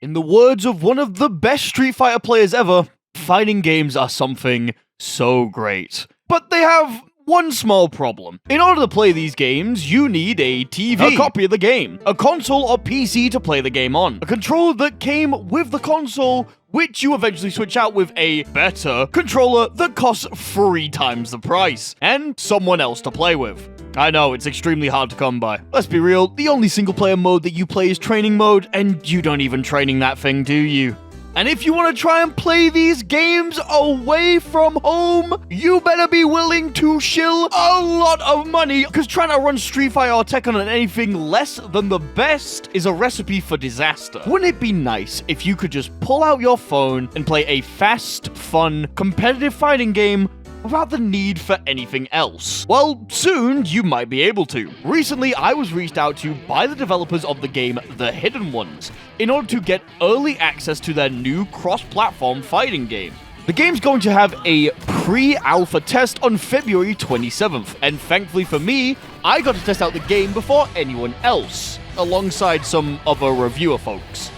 In the words of one of the best Street Fighter players ever, fighting games are something so great. But they have one small problem. In order to play these games, you need a TV, a copy of the game, a console or PC to play the game on, a controller that came with the console, which you eventually switch out with a better controller that costs 3 times the price, and someone else to play with. I know, it's extremely hard to come by. Let's be real, the only single-player mode that you play is training mode, and you don't even training that thing, do you? And if you want to try and play these games away from home, you better be willing to shill a lot of money, because trying to run Street Fighter or Tekken on anything less than the best is a recipe for disaster. Wouldn't it be nice if you could just pull out your phone and play a fast, fun, competitive fighting game without the need for anything else? Well, soon you might be able to. Recently, I was reached out to by the developers of the game The Hidden Ones in order to get early access to their new cross-platform fighting game. The game's going to have a pre-alpha test on February 27th, and thankfully for me, I got to test out the game before anyone else, alongside some other reviewer folks.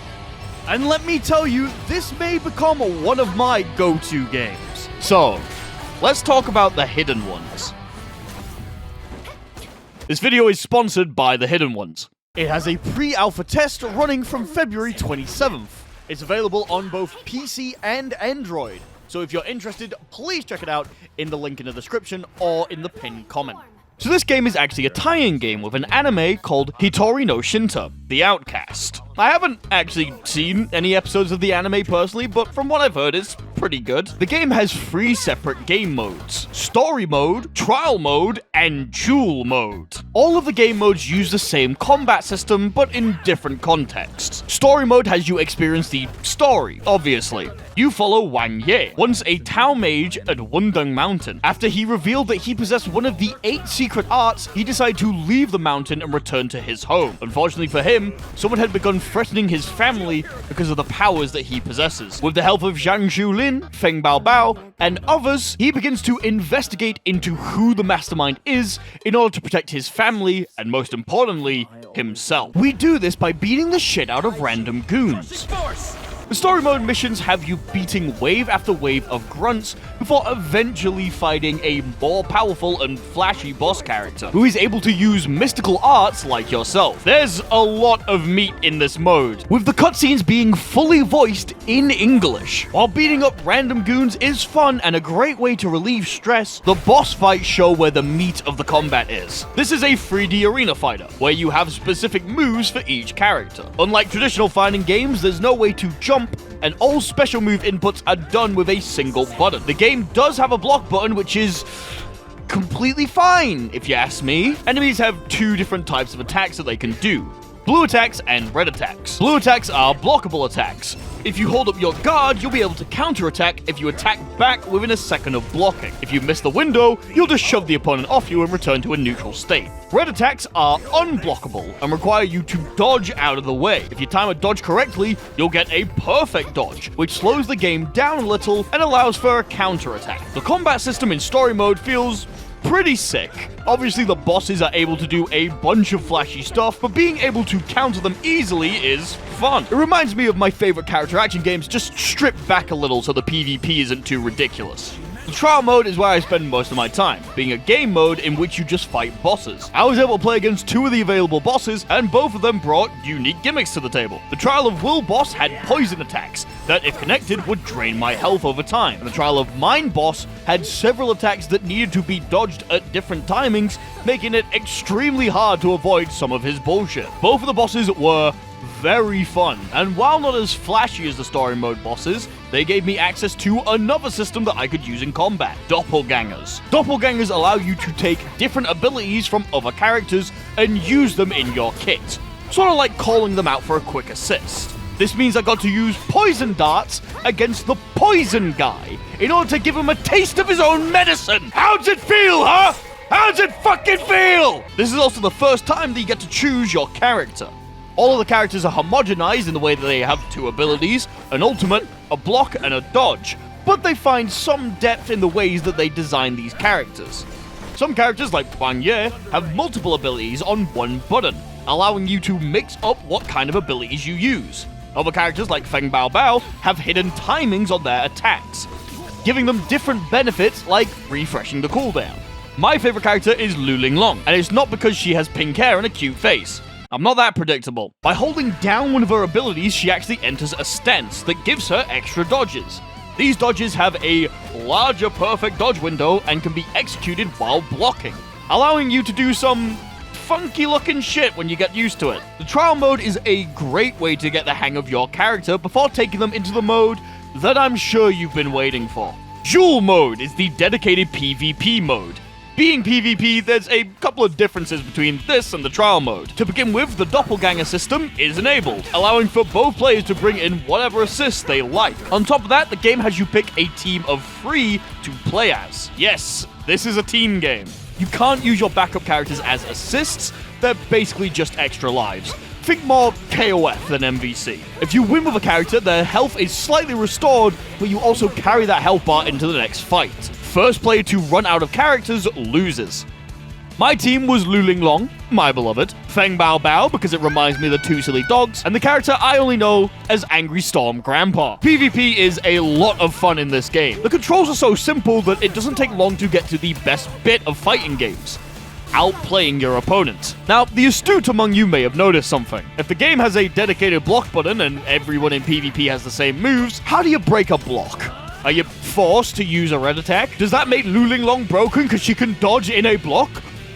And let me tell you, this may become one of my go-to games. So, let's talk about The Hidden Ones. This video is sponsored by The Hidden Ones. It has a pre-alpha test running from February 27th. It's available on both PC and Android. So if you're interested, please check it out in the link in the description or in the pinned comment. So this game is actually a tie-in game with an anime called Hitori no Shinta, The Outcast. I haven't actually seen any episodes of the anime personally, but from what I've heard, it's pretty good. The game has 3 separate game modes: Story Mode, Trial Mode, and Duel Mode. All of the game modes use the same combat system, but in different contexts. Story Mode has you experience the story, obviously. You follow Wang Ye, once a Tao mage at Wundeng Mountain. After he revealed that he possessed one of the 8 secret arts, he decided to leave the mountain and return to his home. Unfortunately for him, someone had begun threatening his family because of the powers that he possesses. With the help of Zhang Zhulin, Feng Baobao, and others, he begins to investigate into who the mastermind is in order to protect his family, and most importantly, himself. We do this by beating the shit out of random goons. The story mode missions have you beating wave after wave of grunts before eventually fighting a more powerful and flashy boss character who is able to use mystical arts like yourself. There's a lot of meat in this mode, with the cutscenes being fully voiced in English. While beating up random goons is fun and a great way to relieve stress, the boss fights show where the meat of the combat is. This is a 3D arena fighter, where you have specific moves for each character. Unlike traditional fighting games, there's no way to jump, and all special move inputs are done with a single button. The game does have a block button, which is completely fine, if you ask me. Enemies have 2 different types of attacks that they can do: blue attacks and red attacks. Blue attacks are blockable attacks. If you hold up your guard, you'll be able to counterattack if you attack back within a second of blocking. If you miss the window, you'll just shove the opponent off you and return to a neutral state. Red attacks are unblockable and require you to dodge out of the way. If you time a dodge correctly, you'll get a perfect dodge, which slows the game down a little and allows for a counterattack. The combat system in story mode feels pretty sick. Obviously, the bosses are able to do a bunch of flashy stuff, but being able to counter them easily is fun. It reminds me of my favorite character action games, just stripped back a little so the PvP isn't too ridiculous. The trial mode is where I spend most of my time, being a game mode in which you just fight bosses. I was able to play against 2 of the available bosses, and both of them brought unique gimmicks to the table. The Trial of Will boss had poison attacks that, if connected, would drain my health over time. And the Trial of Mind boss had several attacks that needed to be dodged at different timings, making it extremely hard to avoid some of his bullshit. Both of the bosses were very fun, and while not as flashy as the story mode bosses, they gave me access to another system that I could use in combat: doppelgangers. Doppelgangers allow you to take different abilities from other characters and use them in your kit, sort of like calling them out for a quick assist. This means I got to use poison darts against the poison guy in order to give him a taste of his own medicine. How's it feel, huh? How's it fucking feel? This is also the first time that you get to choose your character. All of the characters are homogenized in the way that they have 2 abilities, an ultimate, a block, and a dodge, but they find some depth in the ways that they design these characters. Some characters, like Wang Ye, have multiple abilities on one button, allowing you to mix up what kind of abilities you use. Other characters like Feng Bao Bao have hidden timings on their attacks, giving them different benefits like refreshing the cooldown. My favorite character is Lu Linglong, and it's not because she has pink hair and a cute face. I'm not that predictable. By holding down one of her abilities, she actually enters a stance that gives her extra dodges. These dodges have a larger perfect dodge window and can be executed while blocking, allowing you to do some funky looking shit when you get used to it. The trial mode is a great way to get the hang of your character before taking them into the mode that I'm sure you've been waiting for. Duel mode is the dedicated PvP mode. Being PvP, there's a couple of differences between this and the trial mode. To begin with, the doppelganger system is enabled, allowing for both players to bring in whatever assists they like. On top of that, the game has you pick a team of 3 to play as. Yes, this is a team game. You can't use your backup characters as assists, they're basically just extra lives. Think more KOF than MVC. If you win with a character, their health is slightly restored, but you also carry that health bar into the next fight. First player to run out of characters loses. My team was Lu Linglong, my beloved, Feng Bao Bao because it reminds me of the 2 silly dogs, and the character I only know as Angry Storm Grandpa. PvP is a lot of fun in this game. The controls are so simple that it doesn't take long to get to the best bit of fighting games: outplaying your opponent. Now, the astute among you may have noticed something. If the game has a dedicated block button and everyone in PvP has the same moves, how do you break a block? Are you forced to use a red attack? Does that make Lu Linglong broken because she can dodge in a block?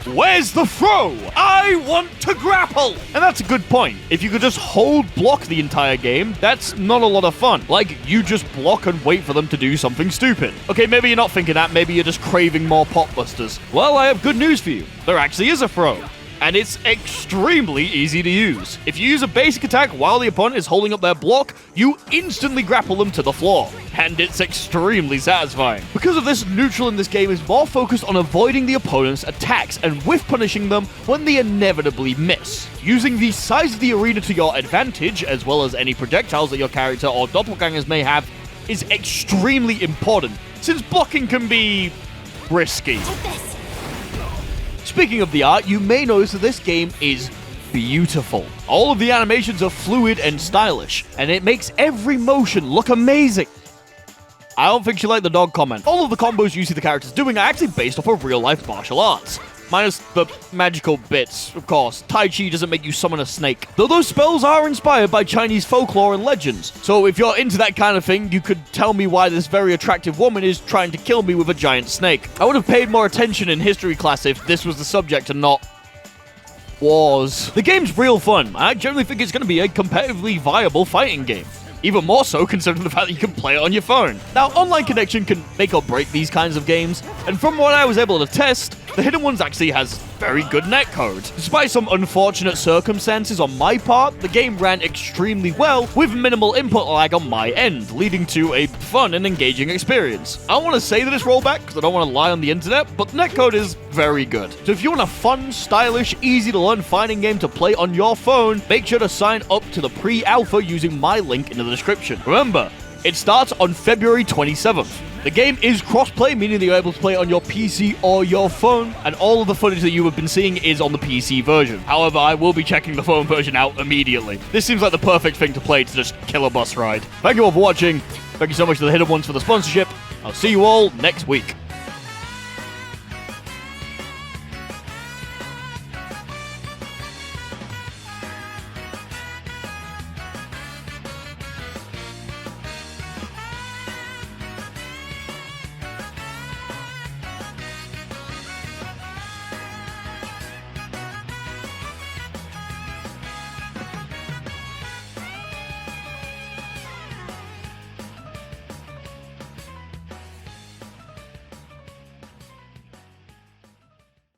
Where's the throw? I want to grapple! And that's a good point. If you could just hold block the entire game, that's not a lot of fun. Like, you just block and wait for them to do something stupid. Okay, maybe you're not thinking that, maybe you're just craving more Potbusters. Well, I have good news for you. There actually is a throw. And it's extremely easy to use. If you use a basic attack while the opponent is holding up their block, you instantly grapple them to the floor. And it's extremely satisfying. Because of this, neutral in this game is more focused on avoiding the opponent's attacks and whiff punishing them when they inevitably miss. Using the size of the arena to your advantage, as well as any projectiles that your character or doppelgangers may have, is extremely important, since blocking can be risky. Speaking of the art, you may notice that this game is beautiful. All of the animations are fluid and stylish, and it makes every motion look amazing. I don't think she liked the dog comment. All of the combos you see the characters doing are actually based off of real-life martial arts. Minus the magical bits, of course. Tai Chi doesn't make you summon a snake. Though those spells are inspired by Chinese folklore and legends. So if you're into that kind of thing, you could tell me why this very attractive woman is trying to kill me with a giant snake. I would have paid more attention in history class if this was the subject and not wars. The game's real fun. I generally think it's going to be a competitively viable fighting game. Even more so considering the fact that you can play it on your phone. Now, online connection can make or break these kinds of games, and from what I was able to test, the Hidden Ones actually has very good netcode. Despite some unfortunate circumstances on my part, the game ran extremely well with minimal input lag on my end, leading to a fun and engaging experience. I don't want to say that it's rollback because I don't want to lie on the internet, but the netcode is very good. So if you want a fun, stylish, easy to learn fighting game to play on your phone, make sure to sign up to the pre-alpha using my link in the description. Remember, it starts on February 27th. The game is cross-play, meaning that you're able to play it on your PC or your phone, and all of the footage that you have been seeing is on the PC version. However, I will be checking the phone version out immediately. This seems like the perfect thing to play to just kill a bus ride. Thank you all for watching. Thank you so much to the Hidden Ones for the sponsorship. I'll see you all next week.